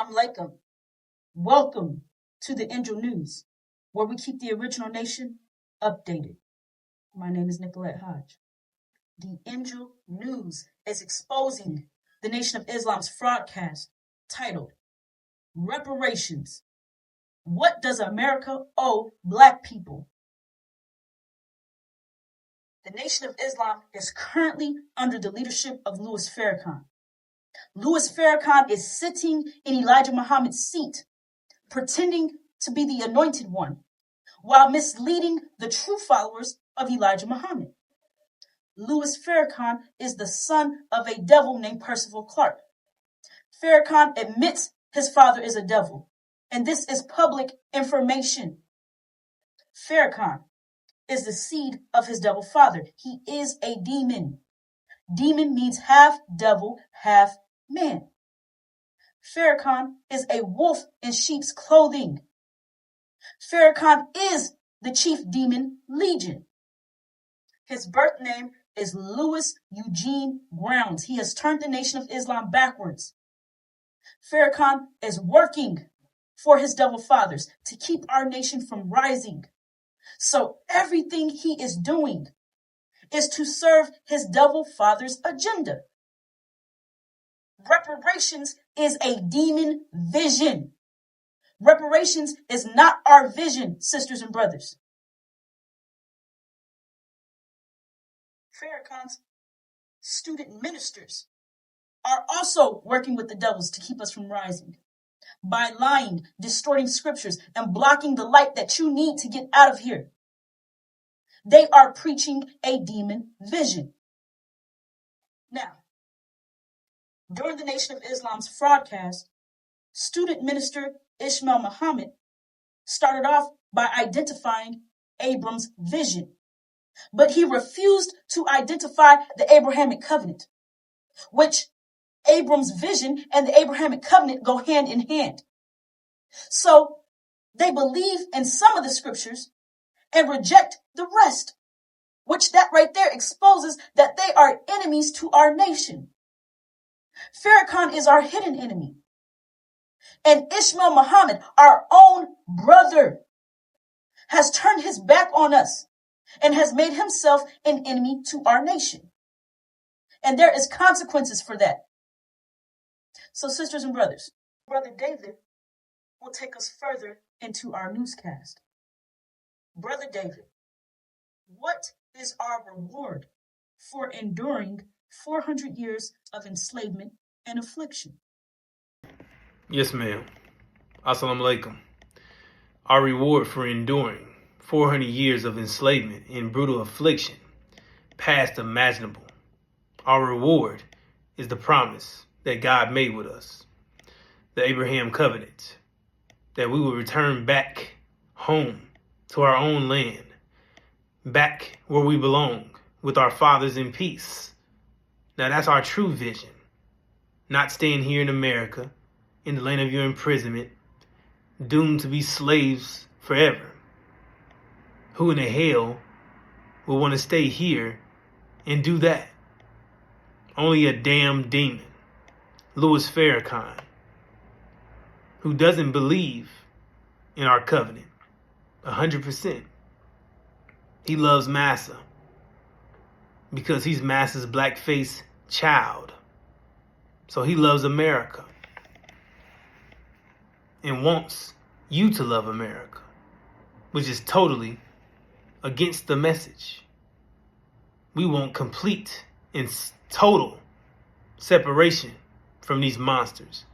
Assalamu alaikum. Welcome to the Angel News, where we keep the original nation updated. My name is Nicolette Hodge. The Angel News is exposing the Nation of Islam's fraudcast titled Reparations. What does America owe black people? The Nation of Islam is currently under the leadership of Louis Farrakhan. Louis Farrakhan is sitting in Elijah Muhammad's seat, pretending to be the anointed one, while misleading the true followers of Elijah Muhammad. Louis Farrakhan is the son of a devil named Percival Clark. Farrakhan admits his father is a devil, and this is public information. Farrakhan is the seed of his devil father. He is a demon. Demon means half devil, half man. Farrakhan is a wolf in sheep's clothing. Farrakhan is the chief demon legion. His birth name is Louis Eugene Grounds. He has turned the Nation of Islam backwards. Farrakhan is working for his devil fathers to keep our nation from rising. So everything he is doing is to serve his devil father's agenda. Reparations is a demon vision. Reparations is not our vision, sisters and brothers. Farrakhan's student ministers are also working with the devils to keep us from rising by lying, distorting scriptures, and blocking the light that you need to get out of here. They are preaching a demon vision. Now, during the Nation of Islam's fraudcast, student minister Ishmael Muhammad started off by identifying Abram's vision, but he refused to identify the Abrahamic covenant, which Abram's vision and the Abrahamic covenant go hand in hand. So they believe in some of the scriptures and reject the rest, which that right there exposes that they are enemies to our nation. Farrakhan is our hidden enemy. And Ishmael Muhammad, our own brother, has turned his back on us and has made himself an enemy to our nation. And there is consequences for that. So sisters and brothers, Brother David will take us further into our newscast. Brother David, what is our reward for enduring 400 years of enslavement and affliction? Yes, ma'am. Assalamu alaikum. Our reward for enduring 400 years of enslavement and brutal affliction, past imaginable. Our reward is the promise that God made with us, the Abraham covenant, that we will return back home to our own land, back where we belong with our fathers in peace. Now that's our true vision, not staying here in America, in the land of your imprisonment, doomed to be slaves forever. Who in the hell will want to stay here and do that? Only a damn demon, Louis Farrakhan, who doesn't believe in our covenant 100%. He loves Massa because he's Massa's blackface child. So he loves America and wants you to love America, which is totally against the message. We want complete and total separation from these monsters.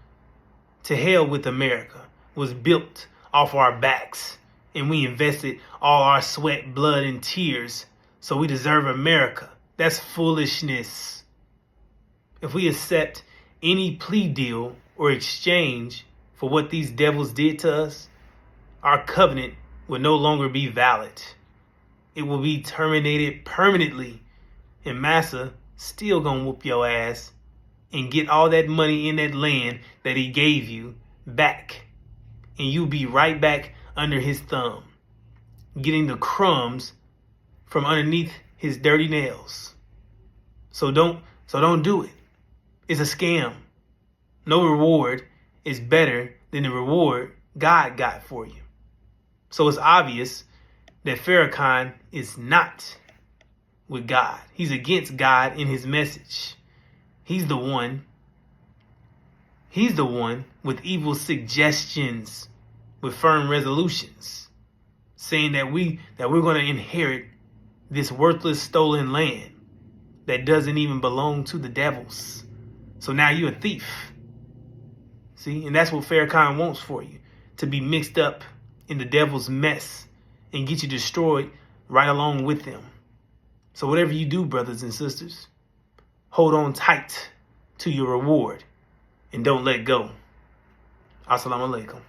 To hell with America was built off our backs, and we invested all our sweat, blood, and tears, so we deserve America. That's foolishness. If we accept any plea deal or exchange for what these devils did to us, our covenant will no longer be valid. It will be terminated permanently, and Massa still gonna whoop your ass and get all that money in that land that he gave you back. And you'll be right back under his thumb, getting the crumbs from underneath his dirty nails. So don't do it. It's a scam. No reward is better than the reward God got for you. So it's obvious that Farrakhan is not with God. He's against God in his message. He's the one with evil suggestions, with firm resolutions, saying that we're going to inherit this worthless stolen land that doesn't even belong to the devils. So now you're a thief. See, and that's what Farrakhan wants for you, to be mixed up in the devil's mess and get you destroyed right along with them. So whatever you do, brothers and sisters, hold on tight to your reward and don't let go. Assalamu alaikum.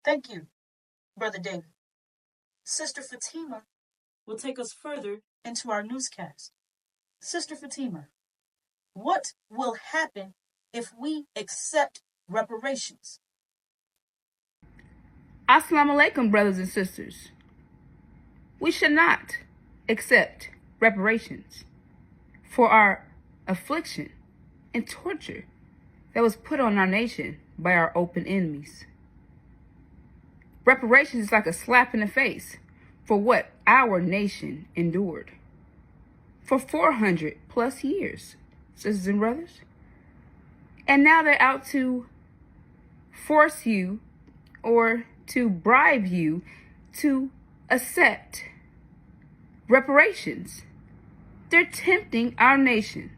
Thank you, Brother David. Sister Fatima will take us further into our newscast. Sister Fatima, what will happen if we accept reparations? Assalamu alaikum, brothers and sisters. We should not accept reparations for our affliction and torture that was put on our nation by our open enemies. Reparations is like a slap in the face for what our nation endured for 400 plus years, sisters and brothers. And now they're out to force you or to bribe you to accept reparations. They're tempting our nation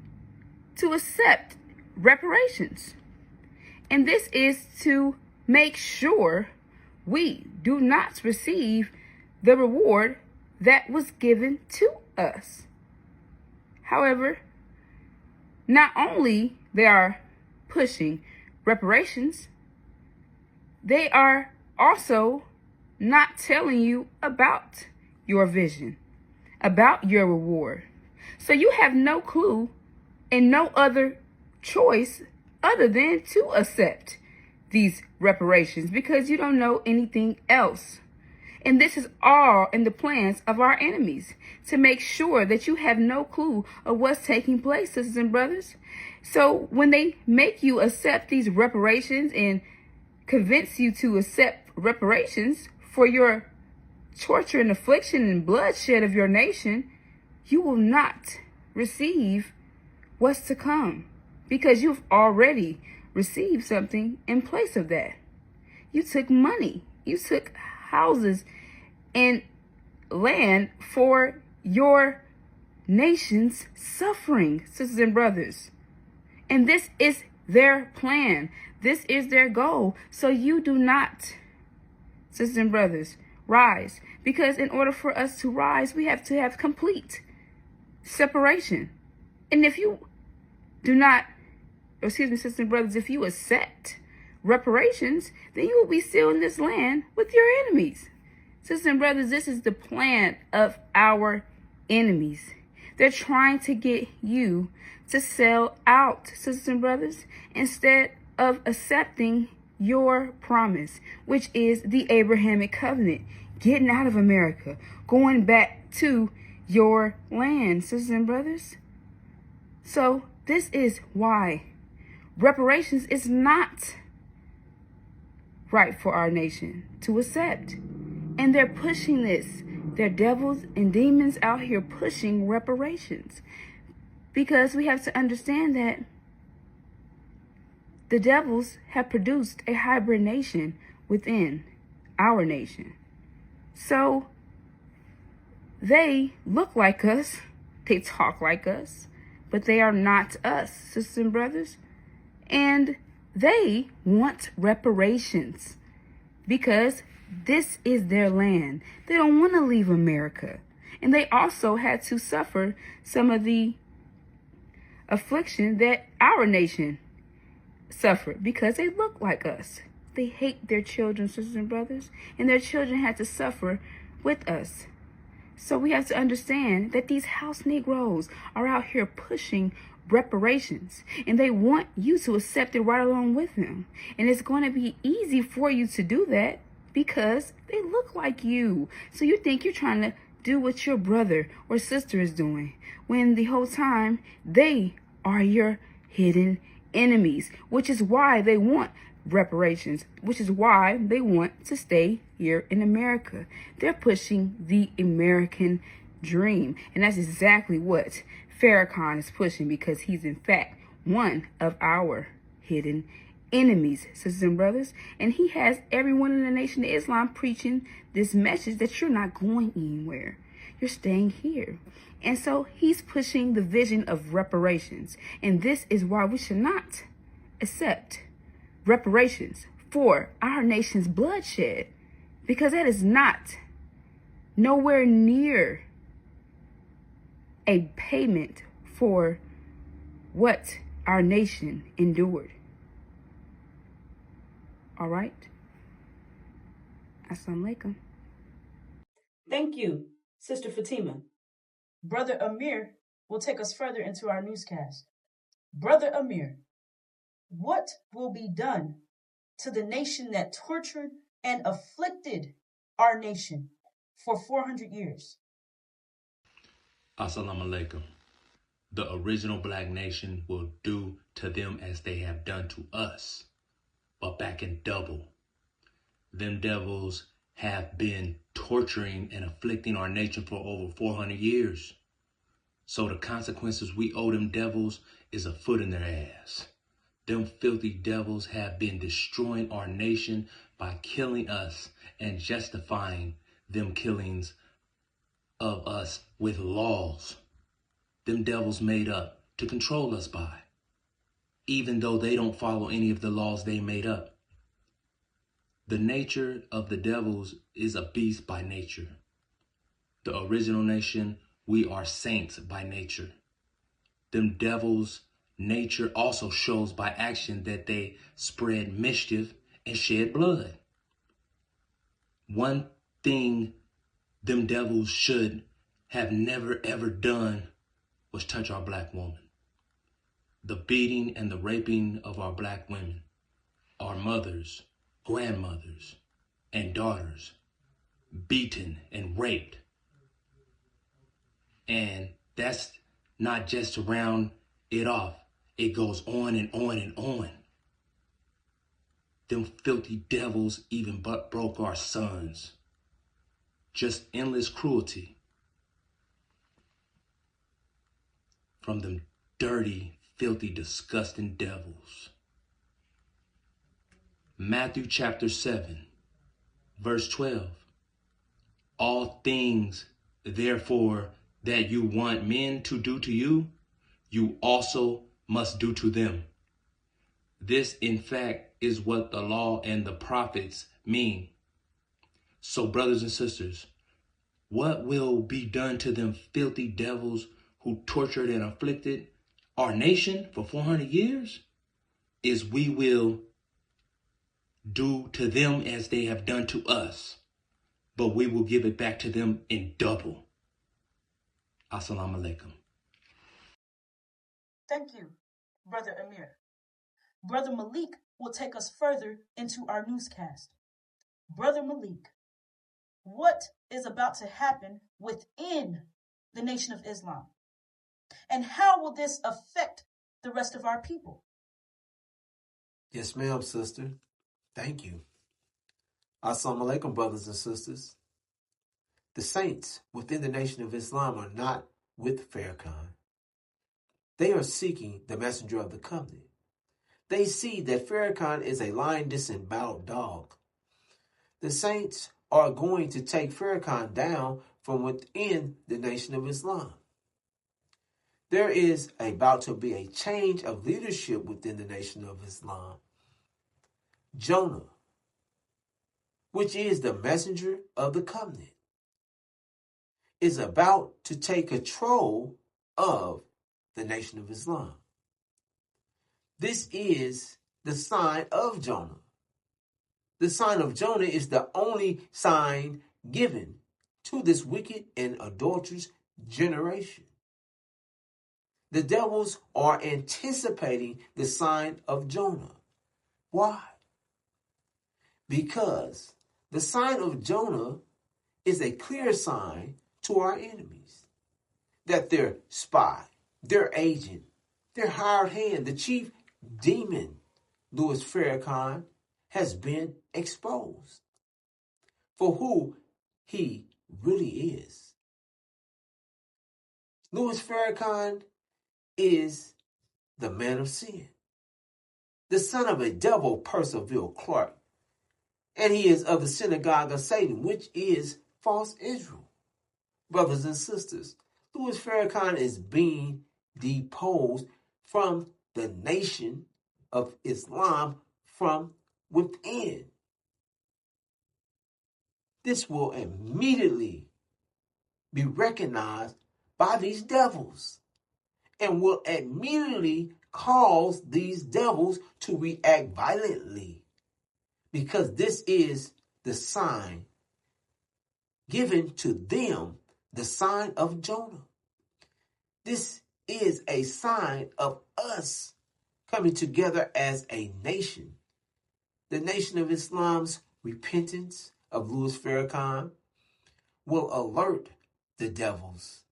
to accept reparations. And this is to make sure we do not receive the reward that was given to us. However, not only they are pushing reparations, they are also not telling you about your vision, about your reward. So you have no clue and no other choice other than to accept these reparations because you don't know anything else. And this is all in the plans of our enemies to make sure that you have no clue of what's taking place, sisters and brothers. So when they make you accept these reparations and convince you to accept reparations for your torture and affliction and bloodshed of your nation, you will not receive what's to come because you've already received something in place of that. You took money, you took houses and land for your nation's suffering, sisters and brothers. And this is their plan. This is their goal. So you do not, sisters and brothers, rise. Because in order for us to rise, we have to have complete separation. And if you do not, sisters and brothers, if you accept reparations, then you will be still in this land with your enemies. Sisters and brothers, this is the plan of our enemies. They're trying to get you to sell out, sisters and brothers, instead of accepting your promise, which is the Abrahamic covenant, getting out of America, going back to your land, sisters and brothers. So this is why reparations is not right for our nation to accept. And they're pushing this. They're devils and demons out here pushing reparations. Because we have to understand that the devils have produced a hybrid nation within our nation. So they look like us, they talk like us, but they are not us, sisters and brothers. And they want reparations because this is their land. They don't want to leave America. And they also had to suffer some of the affliction that our nation suffered because they look like us. They hate their children, sisters and brothers, and their children had to suffer with us. So we have to understand that these house Negroes are out here pushing reparations, and they want you to accept it right along with them. And it's going to be easy for you to do that because they look like you. So you think you're trying to do what your brother or sister is doing, when the whole time they are your hidden enemies, which is why they want reparations, which is why they want to stay here in America. They're pushing the American dream, and that's exactly what Farrakhan is pushing, because he's in fact one of our hidden enemies, sisters and brothers, and he has everyone in the Nation of Islam preaching this message that you're not going anywhere, you're staying here. And so he's pushing the vision of reparations, and this is why we should not accept reparations for our nation's bloodshed, because that is not nowhere near a payment for what our nation endured. All right. Assalamu alaikum. Thank you, Sister Fatima. Brother Amir will take us further into our newscast. Brother Amir, what will be done to the nation that tortured and afflicted our nation for 400 years? Assalamu alaikum. The original black nation will do to them as they have done to us, but back in double. Them devils have been torturing and afflicting our nation for over 400 years. So the consequences we owe them devils is a foot in their ass. Them filthy devils have been destroying our nation by killing us and justifying them killings of us with laws them devils made up to control us by, even though they don't follow any of the laws they made up. The nature of the devils is a beast by nature. The original nation, we are saints by nature. Them devils' nature also shows by action that they spread mischief and shed blood. One thing them devils should have never ever done was touch our black woman. The beating and the raping of our black women, our mothers, grandmothers, and daughters, beaten and raped. And that's not just to round it off. It goes on and on and on. Them filthy devils even broke our sons. Just endless cruelty from them dirty, filthy, disgusting devils. Matthew chapter 7, verse 12. All things, therefore, that you want men to do to you, you also must do to them. This, in fact, is what the law and the prophets mean. So, brothers and sisters, what will be done to them filthy devils who tortured and afflicted our nation for 400 years is we will do to them as they have done to us, but we will give it back to them in double. Assalamu alaikum. Thank you, Brother Amir. Brother Malik will take us further into our newscast. Brother Malik, what is about to happen within the Nation of Islam? And how will this affect the rest of our people? Yes, ma'am, sister. Thank you. Assalamu alaikum, brothers and sisters. The saints within the Nation of Islam are not with Farrakhan. They are seeking the messenger of the covenant. They see that Farrakhan is a lying, disemboweled dog. The saints are going to take Farrakhan down from within the Nation of Islam. There is about to be a change of leadership within the Nation of Islam. Jonah, which is the messenger of the covenant, is about to take control of the Nation of Islam. This is the sign of Jonah. The sign of Jonah is the only sign given to this wicked and adulterous generation. The devils are anticipating the sign of Jonah. Why? Because the sign of Jonah is a clear sign to our enemies that their spy, their agent, their hired hand, the chief demon, Louis Farrakhan, has been exposed for who he really is. Louis Farrakhan is the man of sin, the son of a devil, Percival Clark, and he is of the synagogue of Satan, which is false Israel. Brothers and sisters, Louis Farrakhan is being deposed from the nation of Islam from within. This will immediately be recognized by these devils and will immediately cause these devils to react violently, because this is the sign given to them, the sign of Jonah. This is a sign of us coming together as a nation. The Nation of Islam's repentance of Louis Farrakhan will alert the devils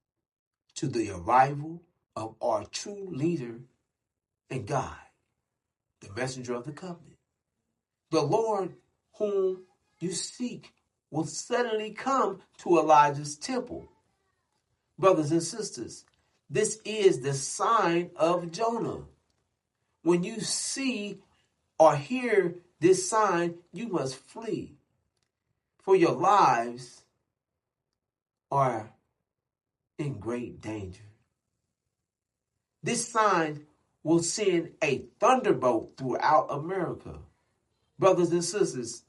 to the arrival of our true leader and guide, the messenger of the covenant. The Lord whom you seek will suddenly come to Elijah's temple. Brothers and sisters, this is the sign of Jonah. When you see or hear this sign, you must flee, for your lives are in great danger. This sign will send a thunderbolt throughout America. Brothers and sisters,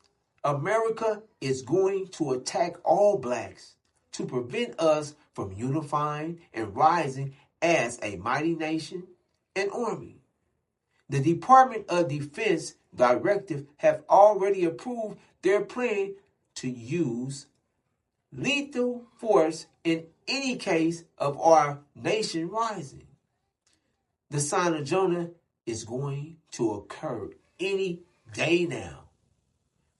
America is going to attack all blacks to prevent us from unifying and rising as a mighty nation and army. The Department of Defense directive have already approved their plan to use lethal force in any case of our nation rising. The sign of Jonah is going to occur any day now.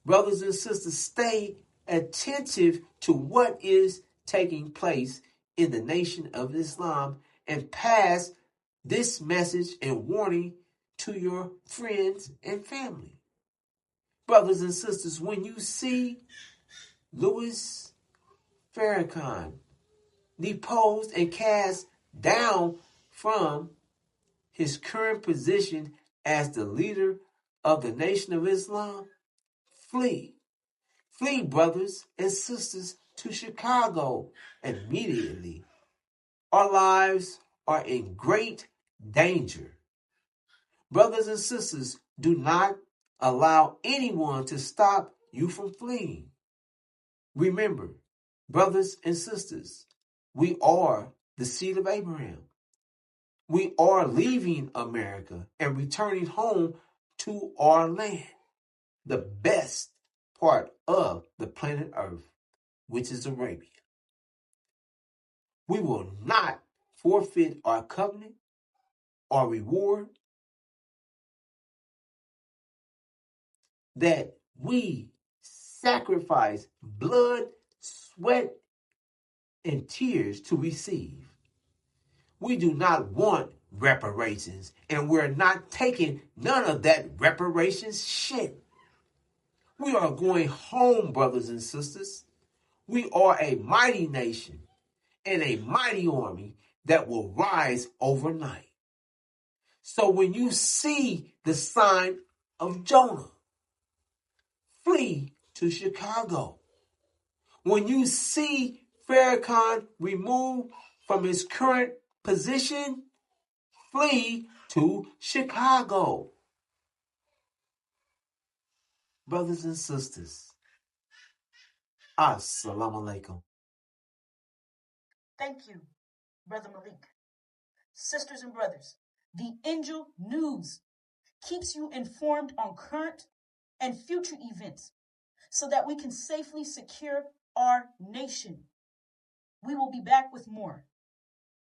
Brothers and sisters, stay attentive to what is taking place in the Nation of Islam and pass this message and warning to your friends and family. Brothers and sisters, when you see Louis Farrakhan deposed and cast down from his current position as the leader of the Nation of Islam, flee. Flee, brothers and sisters, to Chicago immediately. Our lives are in great danger. Brothers and sisters, do not allow anyone to stop you from fleeing. Remember, brothers and sisters, we are the seed of Abraham. We are leaving America and returning home to our land, the best part of the planet Earth, which is Arabia. We will not forfeit our covenant, our reward that we sacrifice blood, sweat, and tears to receive. We do not want reparations, and we're not taking none of that reparations shit. We are going home, brothers and sisters. We are a mighty nation and a mighty army that will rise overnight. So when you see the sign of Jonah, flee to Chicago. When you see Farrakhan removed from his current position, flee to Chicago. Brothers and sisters, Assalamu alaikum. Thank you, Brother Malik. Sisters and brothers, the Angel News keeps you informed on current and future events so that we can safely secure our nation. We will be back with more.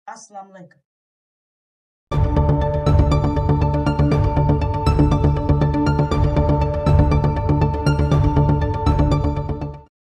Assalamu alaikum.